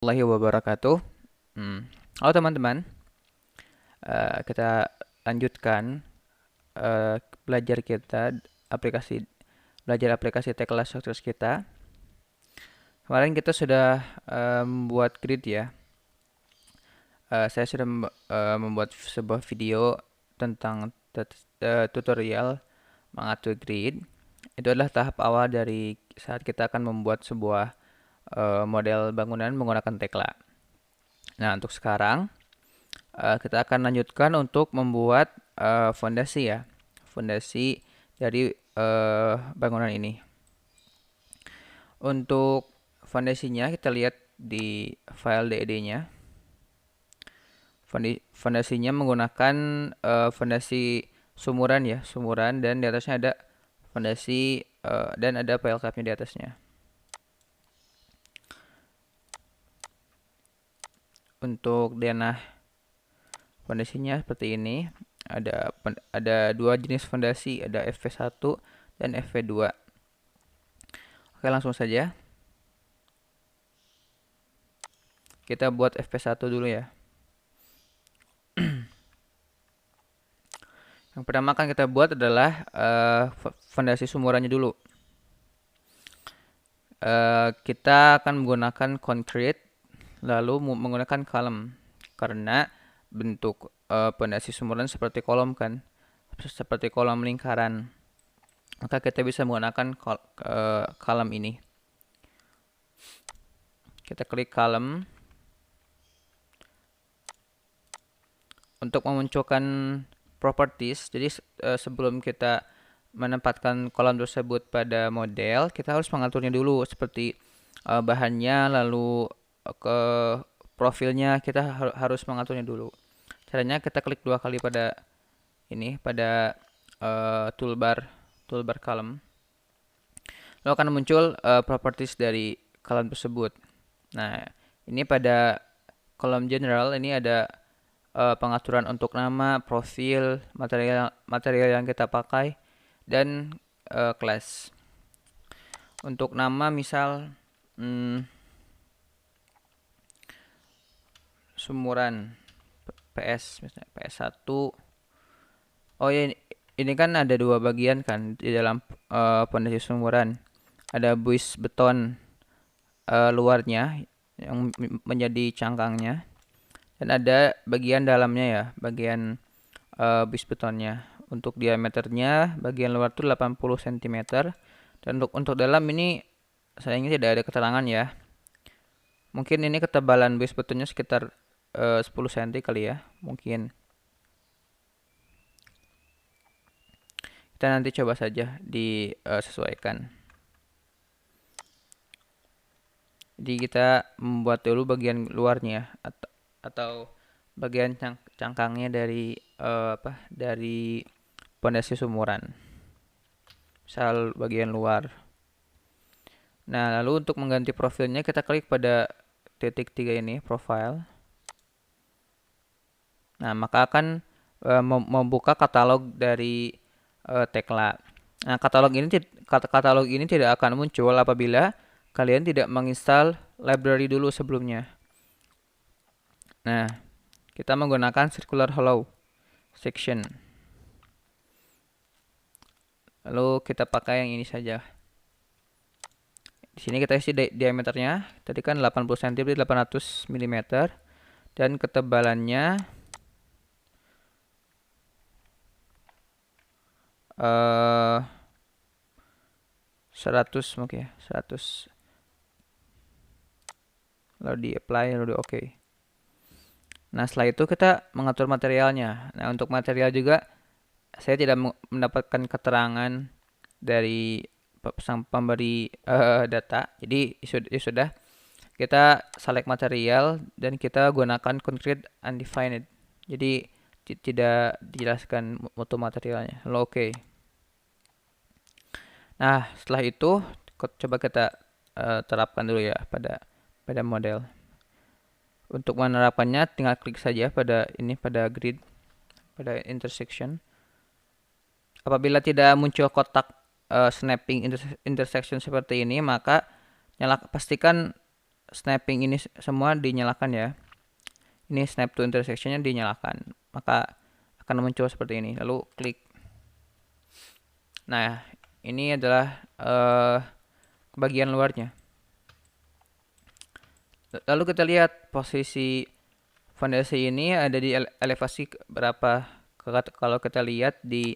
Warahmatullahi wabarakatuh. Halo teman-teman. Kita lanjutkan belajar kita aplikasi belajar aplikasi Tekla Success kita. Kemarin kita sudah membuat grid ya. Saya sudah membuat sebuah video tentang tutorial mengatur grid. Itu adalah tahap awal dari saat kita akan membuat sebuah model bangunan menggunakan Tekla. Nah, untuk sekarang kita akan lanjutkan untuk membuat fondasi ya. Fondasi dari bangunan ini. Untuk fondasinya kita lihat di file DED-nya. Fondasinya menggunakan fondasi sumuran ya, sumuran, dan di atasnya ada fondasi dan ada pile cap-nya di atasnya. Untuk denah fondasinya seperti ini. Ada dua jenis fondasi, ada FV1 dan FV2. Oke, langsung saja. Kita buat FV1 dulu ya. Yang pertama akan kita buat adalah fondasi sumurannya dulu. Kita akan menggunakan concrete, lalu menggunakan column karena bentuk fondasi sumuran seperti kolom kan, seperti kolom lingkaran. Maka kita bisa menggunakan column ini. Kita klik column untuk memunculkan properties. Jadi sebelum kita menempatkan kolom tersebut pada model, kita harus mengaturnya dulu seperti bahannya, lalu ke profilnya kita harus mengaturnya dulu. Caranya kita klik dua kali pada ini, pada toolbar column. Lalu akan muncul properties dari column tersebut. Nah, ini pada kolom general ini ada pengaturan untuk nama, profil, material yang kita pakai, dan class. Untuk nama misal sumuran PS misalnya PS1. Oh ya, ini kan ada dua bagian kan di dalam pondasi sumuran. Ada buis beton luarnya yang menjadi cangkangnya, dan ada bagian dalamnya ya, bagian buis betonnya. Untuk diameternya bagian luar tuh 80 cm, dan untuk dalam ini sayangnya tidak ada keterangan ya. Mungkin ini ketebalan buis betonnya sekitar 10 cm kali ya, mungkin. Kita nanti coba saja disesuaikan. Jadi kita membuat dulu bagian luarnya atau bagian cangkangnya dari dari pondasi sumuran. Misal bagian luar. Nah, lalu untuk mengganti profilnya kita klik pada titik 3 ini, profile. Nah, maka akan membuka katalog dari Tekla. Nah, katalog ini tidak akan muncul apabila kalian tidak menginstal library dulu sebelumnya. Nah, kita menggunakan circular hollow section. Lalu kita pakai yang ini saja. Di sini kita isi diameternya. Tadi kan 80 cm jadi 800 mm, dan ketebalannya 100 mungkin ya, 100. Lalu di apply, lalu di OK. Nah, setelah itu kita mengatur materialnya. Nah, untuk material juga saya tidak mendapatkan keterangan dari sang pemberi data. Jadi sudah kita select material dan kita gunakan concrete undefined. Jadi tidak dijelaskan mutu materialnya. Lalu OK. Nah, setelah itu coba kita terapkan dulu ya pada model. Untuk menerapkannya tinggal klik saja pada grid, pada intersection. Apabila tidak muncul kotak snapping intersection seperti ini, maka pastikan snapping ini semua dinyalakan ya. Ini snap to intersectionnya dinyalakan, maka akan muncul seperti ini. Lalu klik. Nah, ini adalah bagian luarnya. Lalu kita lihat posisi fondasi ini ada di elevasi berapa. Kalau kita lihat di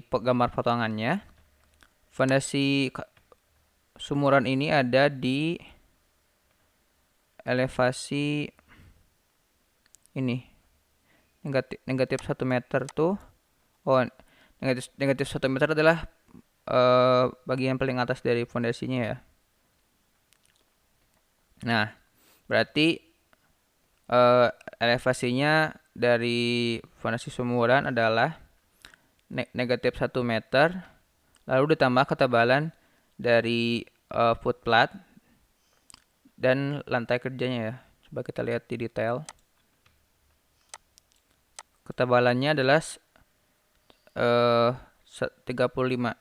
gambar potongannya, fondasi sumuran ini ada di elevasi ini, negatif 1 meter tuh. Oh, negatif 1 meter adalah bagian paling atas dari fondasinya ya. Nah, berarti elevasinya dari fondasi sumuran adalah negatif 1 meter, lalu ditambah ketebalan dari foot plat dan lantai kerjanya ya. Coba kita lihat di detail. Ketebalannya adalah 35.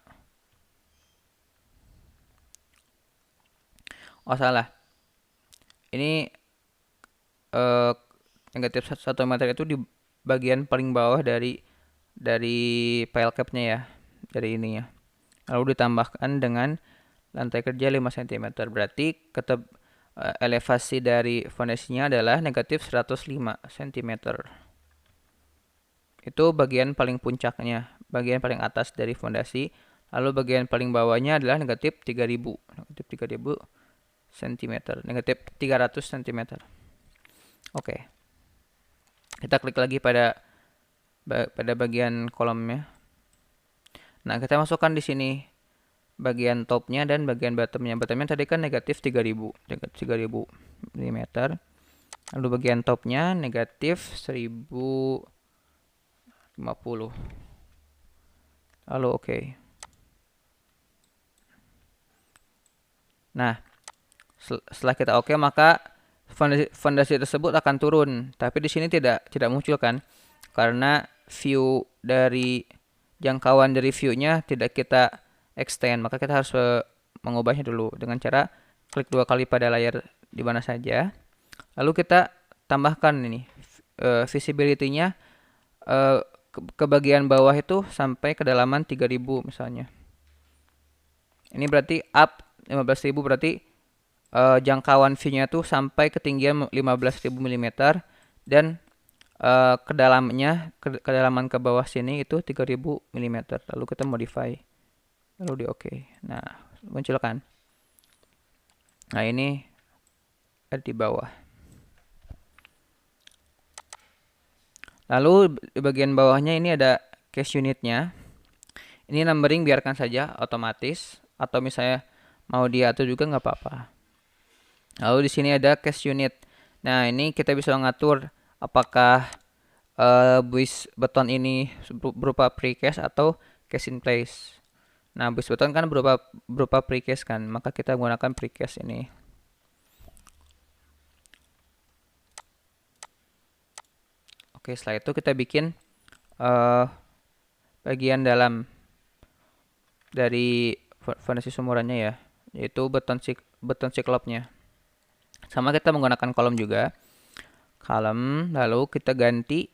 Oh, salah. Ini negatif 1 meter itu di bagian paling bawah dari pile cap-nya ya, dari ini ya. Lalu ditambahkan dengan lantai kerja 5 cm. Berarti elevasi dari fondasinya adalah negatif 105 cm. Itu bagian paling puncaknya, bagian paling atas dari fondasi. Lalu bagian paling bawahnya adalah negatif 3000 cm, negatif 300 cm. Oke. Kita klik lagi pada bagian kolomnya. Nah, kita masukkan di sini bagian topnya dan bagian bottomnya. Bottomnya tadi kan negatif 3000 mm. Lalu bagian topnya negatif 1050. Lalu oke. Nah, setelah kita oke, maka fondasi tersebut akan turun. Tapi di sini tidak muncul kan, karena view dari jangkauan dari view-nya tidak kita extend. Maka kita harus mengubahnya dulu dengan cara klik 2 kali pada layar di mana saja. Lalu kita tambahkan ini visibility-nya ke bagian bawah itu sampai kedalaman 3000 misalnya. Ini berarti up 15.000, berarti jangkauan view-nya tuh sampai ketinggian 15.000 mm dan kedalaman ke bawah sini itu 3000 mm. Lalu kita modify. Lalu di oke. Nah, muncul kan. Nah, ini ada di bawah. Lalu di bagian bawahnya ini ada case unitnya. Ini numbering biarkan saja otomatis, atau misalnya mau diatur juga nggak apa-apa. Lalu di sini ada case unit. Nah, ini kita bisa mengatur apakah build button ini berupa precast atau case in place. Nah, build button kan berupa precast kan, maka kita gunakan precast ini. Oke, setelah itu kita bikin bagian dalam dari fondasi sumurannya ya, yaitu beton cyclope-nya. Sama kita menggunakan kolom juga. Kolom, lalu kita ganti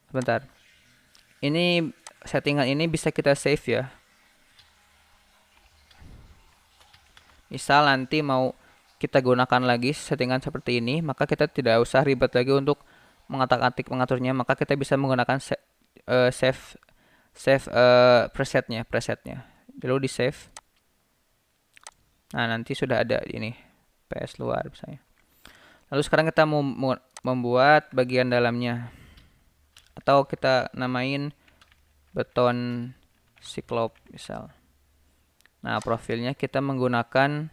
sebentar. Ini settingan ini bisa kita save ya. Misal nanti mau kita gunakan lagi settingan seperti ini, maka kita tidak usah ribet lagi untuk mengatik mengaturnya, maka kita bisa menggunakan save presetnya. Lalu di save. Nah, nanti sudah ada ini PS luar misalnya. Lalu sekarang kita mau membuat bagian dalamnya, atau kita namain beton cyclope misal. Nah, profilnya kita menggunakan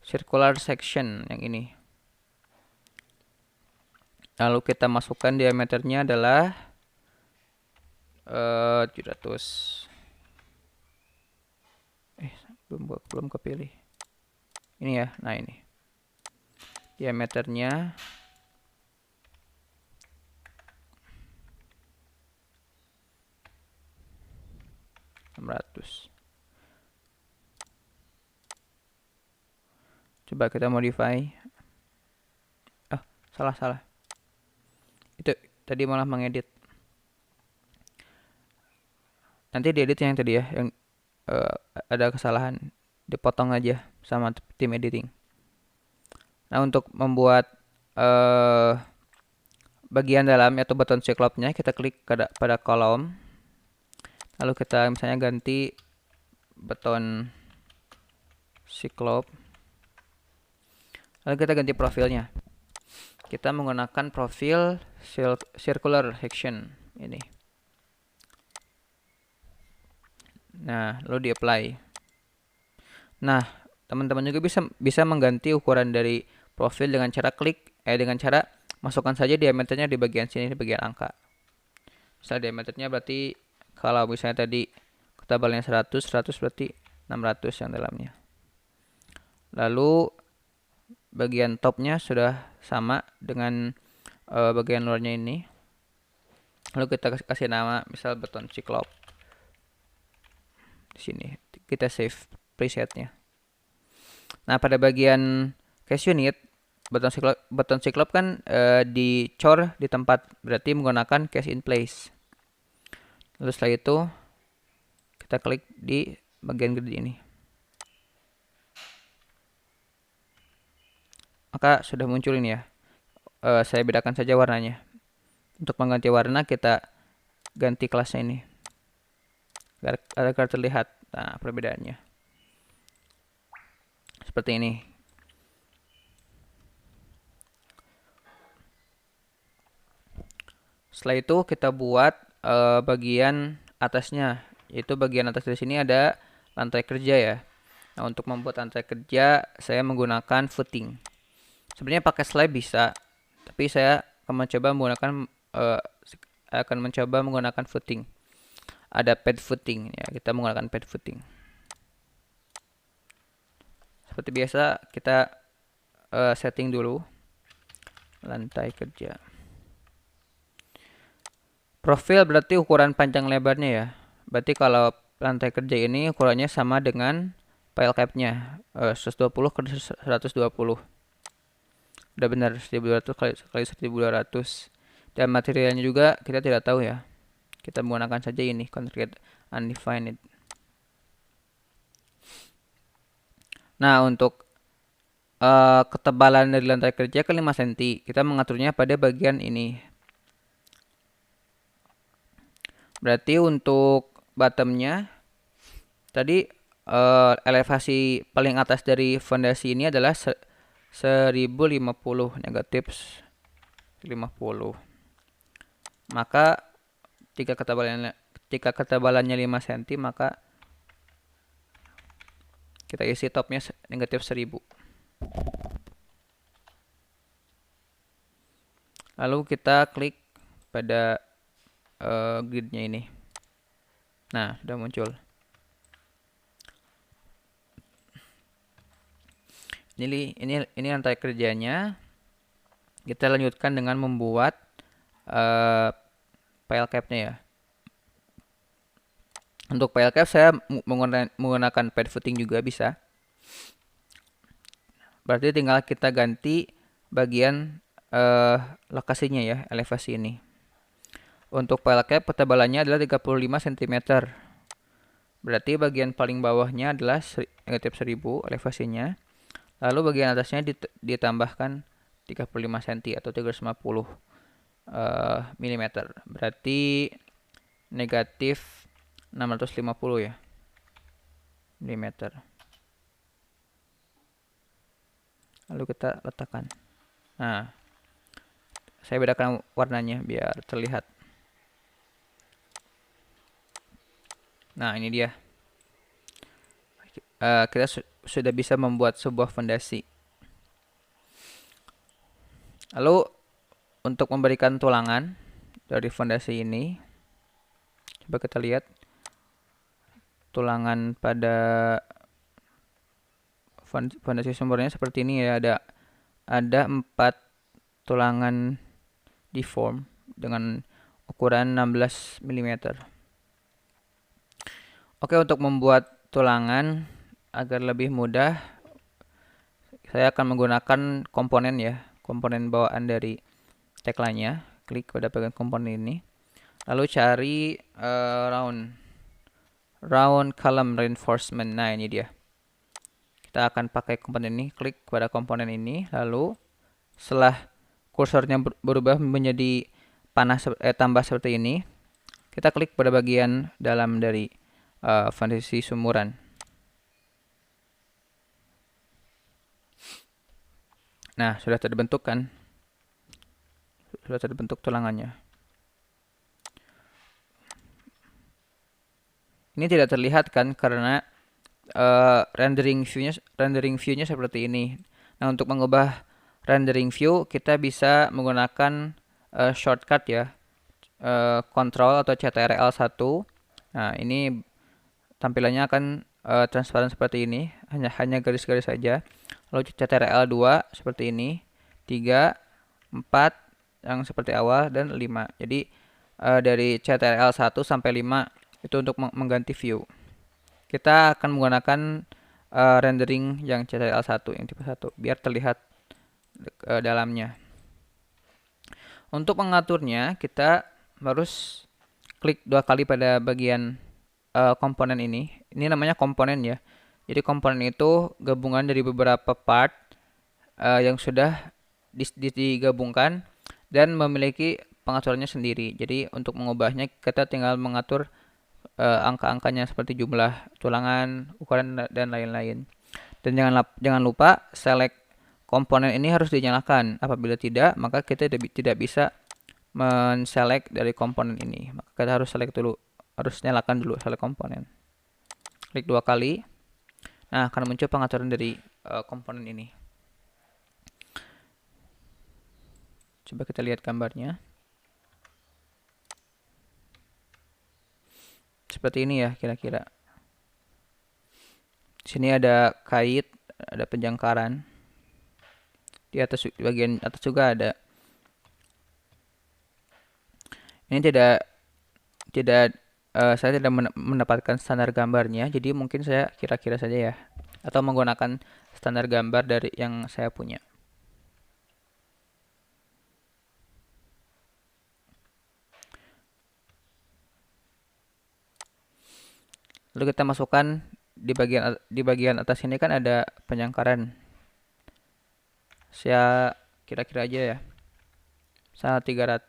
circular section yang ini. Lalu kita masukkan diameternya adalah 700. Belum kepilih. Ini ya. Nah, ini. Diameternya 600. Coba kita modify. Salah. Itu tadi malah mengedit. Nanti diedit yang tadi ya, yang ada kesalahan, dipotong aja sama tim editing. Nah, untuk membuat bagian dalam atau button cyclops-nya, kita klik pada kolom. Lalu kita misalnya ganti button cyclops. Lalu kita ganti profilnya. Kita menggunakan profil circular section ini. Nah, lalu di-apply. Nah, teman-teman juga bisa mengganti ukuran dari profil dengan cara masukkan saja diameternya di bagian sini, di bagian angka. Misal diameternya berarti kalau misalnya tadi ketebalannya 100 berarti 600 yang dalamnya. Lalu bagian topnya sudah sama dengan bagian luarnya ini. Lalu kita kasih nama misal button cyclops. Di sini kita save presetnya. Nah, pada bagian case unit button cyclops kan dicor di tempat, berarti menggunakan case in place. Lalu setelah itu kita klik di bagian gede ini. Maka sudah muncul ini ya. Saya bedakan saja warnanya. Untuk mengganti warna kita ganti kelasnya ini agar terlihat perbedaannya. Seperti ini. Setelah itu kita buat bagian atasnya, yaitu bagian atas di sini ada lantai kerja ya. Nah, untuk membuat lantai kerja saya menggunakan footing. Sebenarnya pakai slab bisa, tapi saya akan mencoba menggunakan footing. Ada pad footing ya, kita menggunakan pad footing. Seperti biasa kita setting dulu lantai kerja. Profil berarti ukuran panjang lebarnya ya. Berarti kalau lantai kerja ini ukurannya sama dengan pile cap-nya, 120 ke 120. Udah benar, 1200 kali 1200. Dan materialnya juga kita tidak tahu ya. Kita menggunakan saja ini, constraint undefined. Nah, untuk ketebalan dari lantai kerja ke 5 cm, kita mengaturnya pada bagian ini. Berarti untuk bottomnya tadi elevasi paling atas dari fondasi ini adalah 1050 negatif 50. Maka jika ketebalannya 5 cm, maka kita isi topnya negatif 1000. Lalu kita klik pada gridnya ini. Nah, sudah muncul. Ini lantai kerjanya. Kita lanjutkan dengan membuat pile cap-nya ya. Untuk pile cap saya menggunakan pad footing juga bisa. Berarti tinggal kita ganti bagian lokasinya ya, elevasi ini. Untuk pile cap ketebalannya adalah 35 cm. Berarti bagian paling bawahnya adalah negatif 1000 elevasinya. Lalu bagian atasnya ditambahkan 35 cm atau 350 mm. Berarti negatif 650 ya mm. Lalu kita letakkan. Nah, saya bedakan warnanya biar terlihat. Nah, ini dia. Kita sudah bisa membuat sebuah fondasi. Lalu untuk memberikan tulangan dari fondasi ini, coba kita lihat tulangan pada fondasi sumbernya seperti ini ya. Ada 4 tulangan deform dengan ukuran 16 mm. Oke, untuk membuat tulangan agar lebih mudah, saya akan menggunakan komponen ya, komponen bawaan dari tagline-nya. Klik pada bagian komponen ini, lalu cari round column reinforcement. Nah, ini dia. Kita akan pakai komponen ini, klik pada komponen ini, lalu setelah kursornya berubah menjadi tambah seperti ini, kita klik pada bagian dalam dari fondasi sumuran. Nah, sudah terbentuk kan? Sudah terbentuk tulangannya. Ini tidak terlihat kan karena rendering view-nya seperti ini. Nah, untuk mengubah rendering view kita bisa menggunakan shortcut ya, Ctrl atau Ctrl1. Nah, ini tampilannya akan transparan seperti ini, hanya garis-garis saja. Lalu Ctrl2 seperti ini, 3, 4 yang seperti awal, dan 5. Jadi dari Ctrl1 sampai 5 itu untuk mengganti view. Kita akan menggunakan rendering yang Ctrl1 yang tipe 1 biar terlihat dalamnya. Untuk mengaturnya kita harus klik 2 kali pada bagian komponen ini. Ini namanya komponen ya. Jadi komponen itu gabungan dari beberapa part yang sudah digabungkan dan memiliki pengaturannya sendiri. Jadi untuk mengubahnya kita tinggal mengatur angka-angkanya seperti jumlah tulangan, ukuran, dan lain-lain. Dan jangan lupa select komponen ini harus dinyalakan. Apabila tidak, maka kita tidak bisa men-select dari komponen ini. Maka kita harus select dulu, harus nyalakan dulu select komponen. Klik 2 kali. Nah, akan muncul pengaturan dari komponen ini. Coba kita lihat gambarnya. Seperti ini ya kira-kira. Di sini ada kait, ada penjangkaran. Di bagian atas juga ada. Ini saya tidak mendapatkan standar gambarnya, jadi mungkin saya kira-kira saja ya, atau menggunakan standar gambar dari yang saya punya. Lalu kita masukkan di bagian atas ini kan ada penjangkaran. Saya kira-kira aja ya. Misal 300.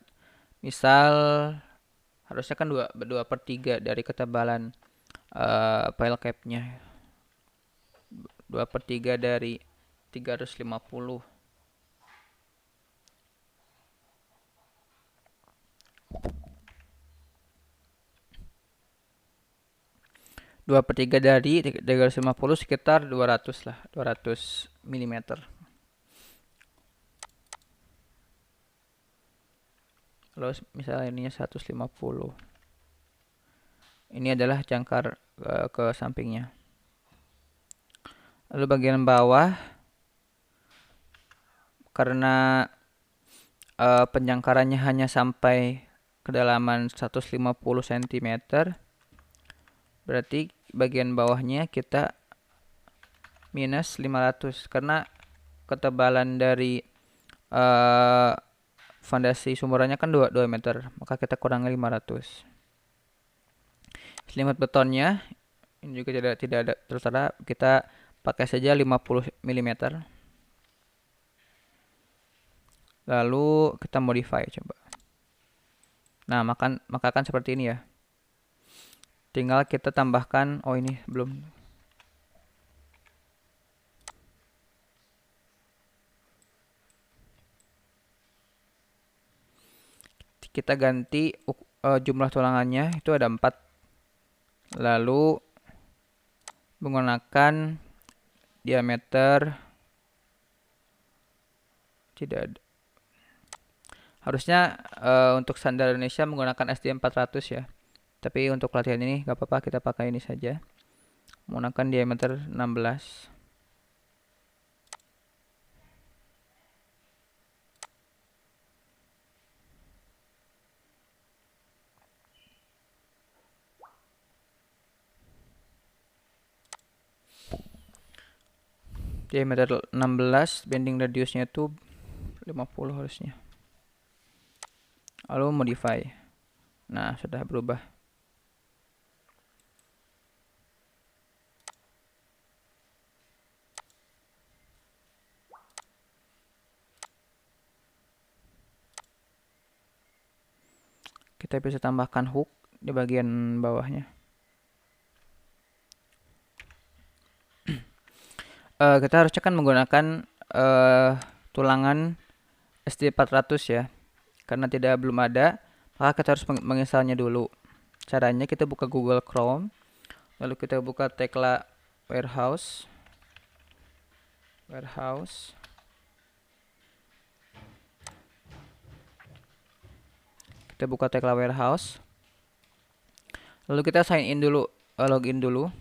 Misal harusnya kan 2/3 dari ketebalan file cap-nya. 2/3 dari 350. 2/3 dari 350 sekitar 200 lah, 200 mm. Lalu misalnya ininya 150. Ini adalah jangkar ke sampingnya. Lalu bagian bawah, karena penjangkarannya hanya sampai kedalaman 150 cm, berarti bagian bawahnya kita minus 500 karena ketebalan dari fondasi sumurannya kan 2 meter, maka kita kurangi 500. Selimut betonnya ini juga tidak ada tertera, kita pakai saja 50 mm. Lalu kita modify coba. Nah, maka akan seperti ini ya. Tinggal kita tambahkan, oh ini belum. Kita ganti jumlah tulangannya, itu ada 4. Lalu menggunakan diameter, tidak ada. Harusnya untuk standar Indonesia menggunakan SD 400 ya. Tapi untuk latihan ini gak apa-apa, kita pakai ini saja. Menggunakan diameter 16. diameter 16, bending radiusnya itu 50 harusnya. Lalu modify. Nah, sudah berubah. Kita bisa tambahkan hook di bagian bawahnya. Kita harusnya kan menggunakan tulangan SD400 ya. Karena belum ada, maka kita harus menginstalnya dulu. Caranya kita buka Google Chrome, lalu kita buka Tekla warehouse. Kita buka Tekla warehouse. Lalu kita sign in dulu, login dulu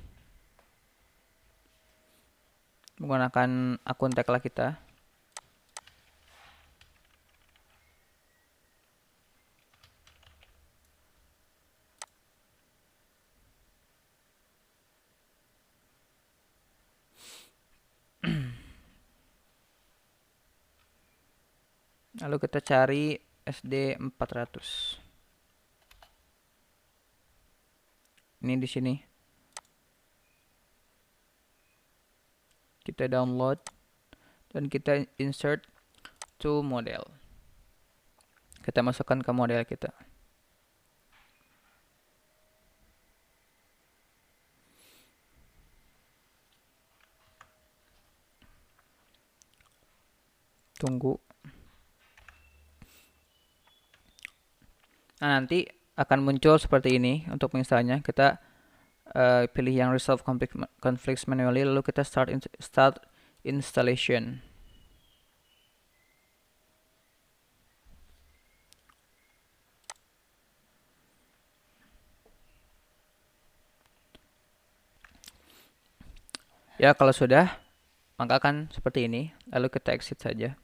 menggunakan akun Tekla kita. Lalu kita cari SD400. Ini di sini. Kita download dan kita insert to model. Kita masukkan ke model kita. Tunggu. Nah, nanti akan muncul seperti ini untuk misalnya kita pilih yang resolve conflicts manually, lalu kita start installation. Ya, kalau sudah, maka akan seperti ini. Lalu kita exit saja.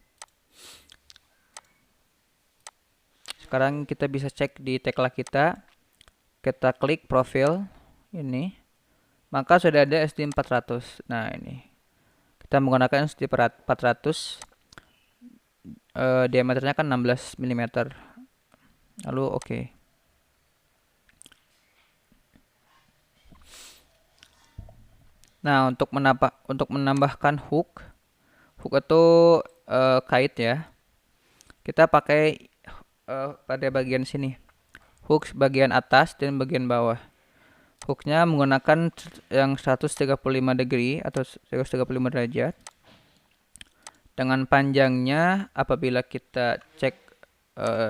Sekarang kita bisa cek di Tekla kita. Kita klik profil ini. Maka sudah ada SD400. Nah, ini. Kita menggunakan SD400. Diameternya kan 16 mm. Lalu oke. Nah, untuk menambahkan hook itu kait ya. Kita pakai pada bagian sini. Hook bagian atas dan bagian bawah. Hooknya menggunakan yang 135 degree atau 135 derajat. Dengan panjangnya apabila kita cek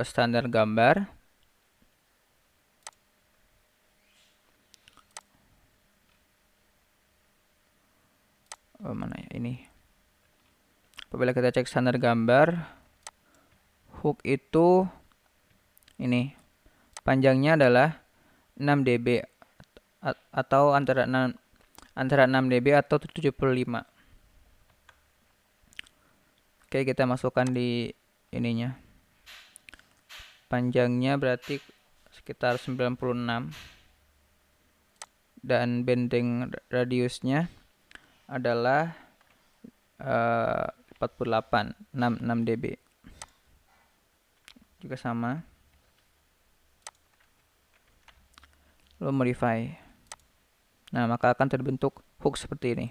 standar gambar. Mana ya ini? Apabila kita cek standar gambar, hook itu ini panjangnya adalah 6 dB atau antara 6 dB atau 75. Oke, kita masukkan di ininya. Panjangnya berarti sekitar 96 dan bending radiusnya adalah 48, 6 dB. Juga sama. Lalu modify. Nah, maka akan terbentuk hook seperti ini.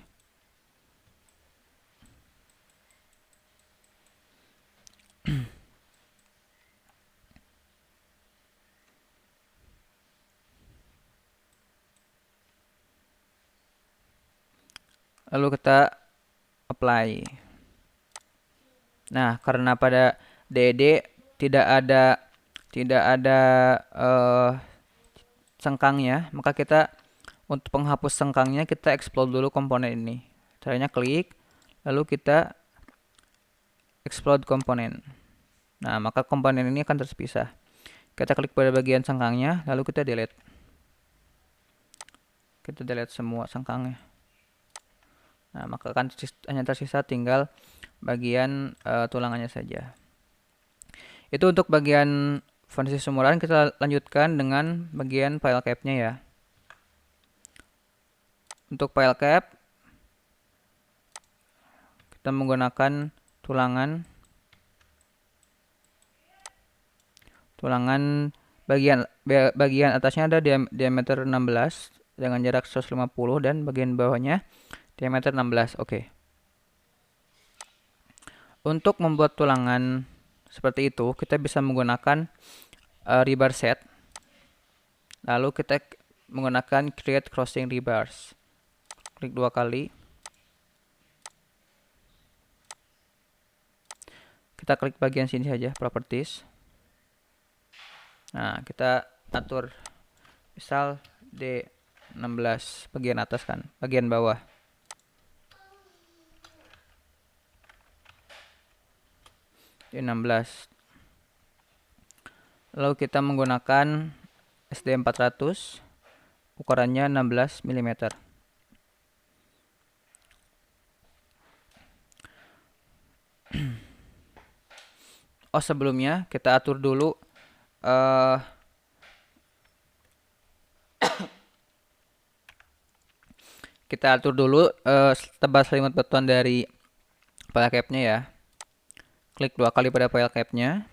Lalu kita apply. Nah, karena pada DED tidak ada sengkangnya, maka kita untuk penghapus sengkangnya kita explode dulu komponen ini. Caranya klik, lalu kita explode komponen. Nah, maka komponen ini akan terpisah. Kita klik pada bagian sengkangnya, lalu kita delete. Kita delete semua sengkangnya. Nah, maka akan hanya tersisa tinggal bagian tulangannya saja. Itu untuk bagian fondasi sumuran. Kita lanjutkan dengan bagian file cap-nya ya. Untuk file cap, kita menggunakan tulangan bagian atasnya ada diameter 16 dengan jarak 150 dan bagian bawahnya diameter 16. Oke. Untuk membuat tulangan seperti itu, kita bisa menggunakan rebar set. Lalu kita menggunakan create crossing rebars. Klik 2 kali. Kita klik bagian sini saja, properties. Nah, kita atur misal D16 bagian atas kan, bagian bawah. D16. Lalu kita menggunakan SD400, ukurannya 16 mm. Oh, sebelumnya kita atur dulu tebal selimut beton dari file cap-nya ya. Klik 2 kali pada file cap-nya.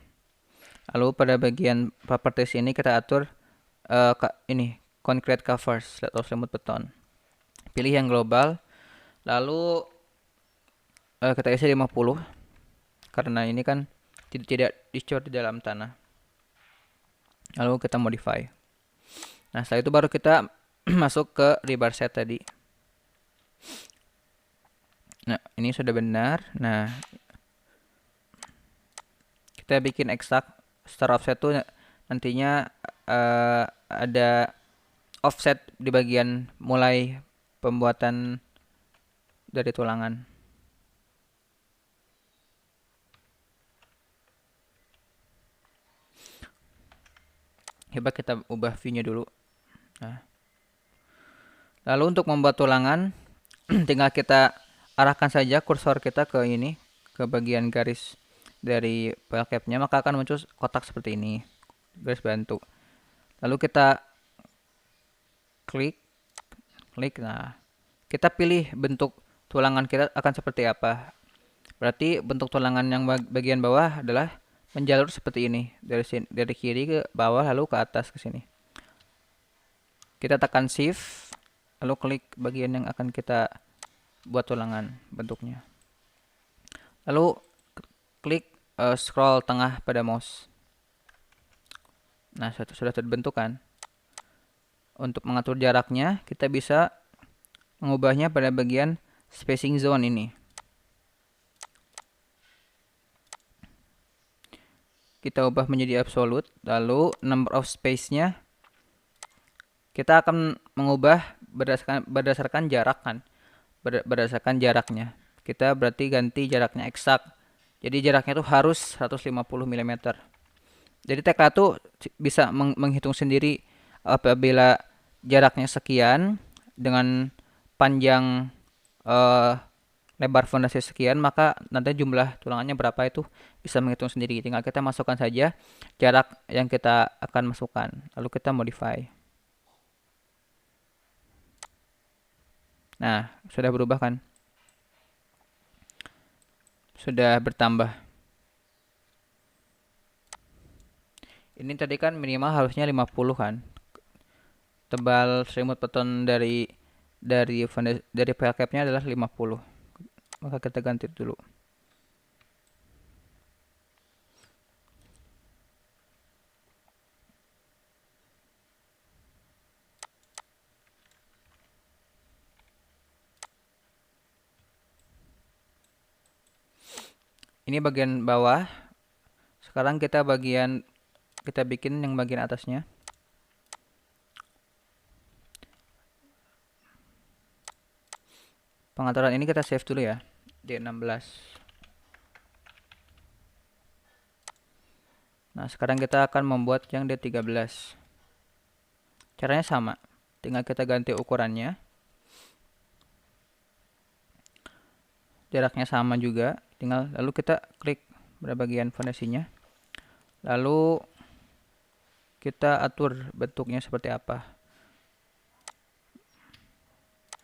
Lalu pada bagian properties ini kita atur ini concrete covers atau selimut beton. Pilih yang global. Lalu kita isi 50 karena ini kan tidak dicor di dalam tanah. Lalu kita modify. Nah, setelah itu baru kita masuk ke rebar set tadi. Nah, ini sudah benar. Nah, kita bikin exact start offset tuh nantinya ada offset di bagian mulai pembuatan dari tulangan. Coba kita ubah view-nya dulu. Nah. Lalu untuk membuat tulangan, tinggal kita arahkan saja kursor kita ke ini, ke bagian garis dari file cap-nya, maka akan muncul kotak seperti ini, garis bantu. Lalu kita klik. Nah, kita pilih bentuk tulangan kita akan seperti apa. Berarti bentuk tulangan yang bagian bawah adalah menjalur seperti ini, dari kiri ke bawah lalu ke atas ke sini. Kita tekan shift, lalu klik bagian yang akan kita buat tulangan bentuknya. Lalu klik scroll tengah pada mouse. Nah, sudah terbentuk kan. Untuk mengatur jaraknya, kita bisa mengubahnya pada bagian spacing zone ini. Kita ubah menjadi absolute, lalu number of space-nya kita akan mengubah berdasarkan jarak kan. Berdasarkan jaraknya. Kita berarti ganti jaraknya eksak. Jadi jaraknya itu harus 150 mm. Jadi TK tuh bisa menghitung sendiri apabila jaraknya sekian dengan panjang lebar fondasi sekian, maka nanti jumlah tulangannya berapa itu bisa menghitung sendiri. Tinggal kita masukkan saja jarak yang kita akan masukkan, lalu kita modify. Nah, sudah berubah kan? Sudah bertambah. Ini tadi kan minimal harusnya 50 kan. Tebal selimut beton dari file cap-nya adalah 50. Maka kita ganti dulu. Ini bagian bawah. Sekarang kita bikin yang bagian atasnya. Pengaturan ini kita save dulu ya. D16. Nah, sekarang kita akan membuat yang D13. Caranya sama. Tinggal kita ganti ukurannya. Jaraknya sama juga. Lalu kita klik pada bagian fondasinya. Lalu kita atur bentuknya seperti apa.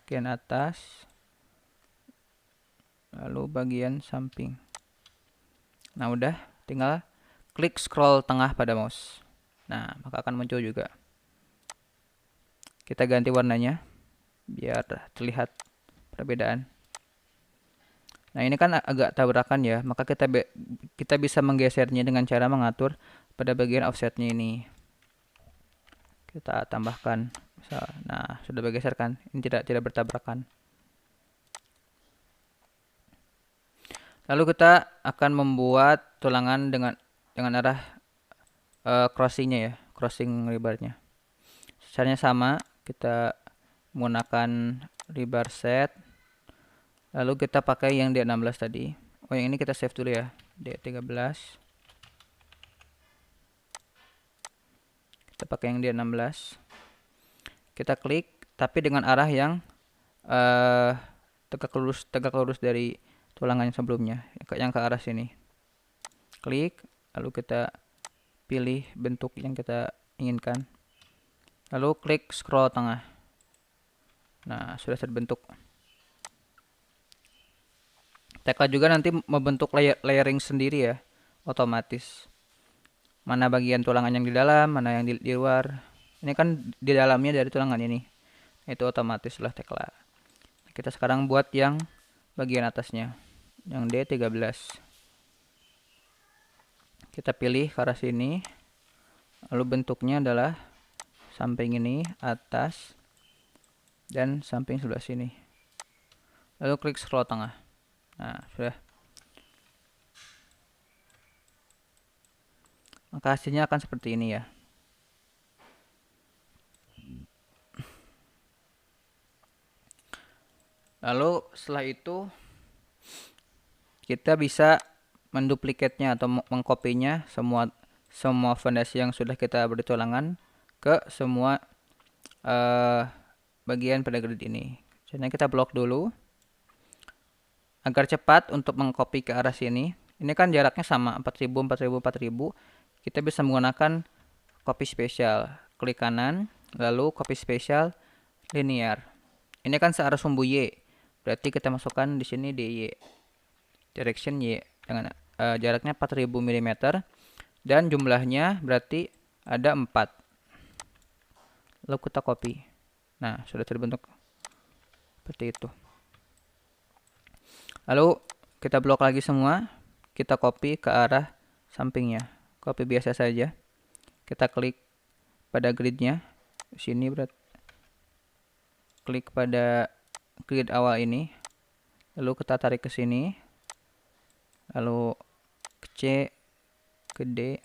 Bagian atas. lalu bagian samping. Nah, udah, tinggal klik scroll tengah pada mouse. Nah, maka akan muncul juga. Kita ganti warnanya biar terlihat perbedaan. Nah, ini kan agak tabrakan ya, maka kita bisa menggesernya dengan cara mengatur pada bagian offsetnya ini. Kita tambahkan, misal, nah sudah bergeser kan, ini tidak bertabrakan. Lalu kita akan membuat tulangan dengan arah crossingnya ya, crossing rebarnya. Caranya sama, kita menggunakan rebar set. Lalu kita pakai yang D16 tadi. Oh, yang ini kita save dulu ya, D13. Kita pakai yang D16. Kita klik, tapi dengan arah yang tegak lurus dari tulangan yang sebelumnya, yang ke arah sini. Klik, lalu kita pilih bentuk yang kita inginkan. Lalu klik scroll tengah. Nah, sudah terbentuk. Tekla juga nanti membentuk layering sendiri ya, otomatis. Mana bagian tulangan yang di dalam, mana yang di luar. Ini kan di dalamnya dari tulangan ini. Itu otomatis lah Tekla. Kita sekarang buat yang bagian atasnya, yang D13. Kita pilih ke arah sini. Lalu bentuknya adalah samping ini, atas, dan samping sebelah sini. Lalu klik scroll tengah. Nah, sudah. Maka hasilnya akan seperti ini ya. Lalu setelah itu kita bisa menduplikatnya atau mengkopinya semua fondasi yang sudah kita beri tulangan ke semua bagian pada grid ini. Jadi kita blok dulu agar cepat untuk mengcopy ke arah sini. Ini kan jaraknya sama 4000 4000 4000. Kita bisa menggunakan copy spesial. Klik kanan, lalu copy spesial linear. Ini kan searah sumbu Y. Berarti kita masukkan di sini DY. Direction Y dengan jaraknya 4000 mm dan jumlahnya berarti ada 4. Lalu kita copy. Nah, sudah terbentuk seperti itu. Lalu kita blok lagi semua, kita copy ke arah sampingnya. Copy biasa saja. Kita klik pada gridnya, sini berarti. Klik pada grid awal ini, lalu kita tarik ke sini, lalu ke C, ke D,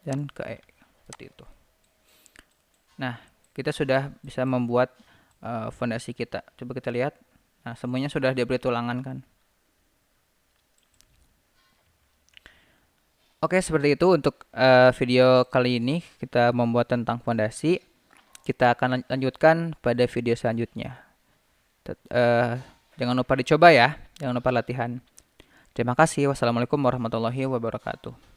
dan ke E, seperti itu. Nah, kita sudah bisa membuat fondasi kita. Coba kita lihat. Nah, semuanya sudah diberi tulangan kan. Oke, seperti itu untuk video kali ini kita membuat tentang fondasi. Kita akan lanjutkan pada video selanjutnya. Jangan lupa dicoba ya, jangan lupa latihan. Terima kasih. Wassalamualaikum warahmatullahi wabarakatuh.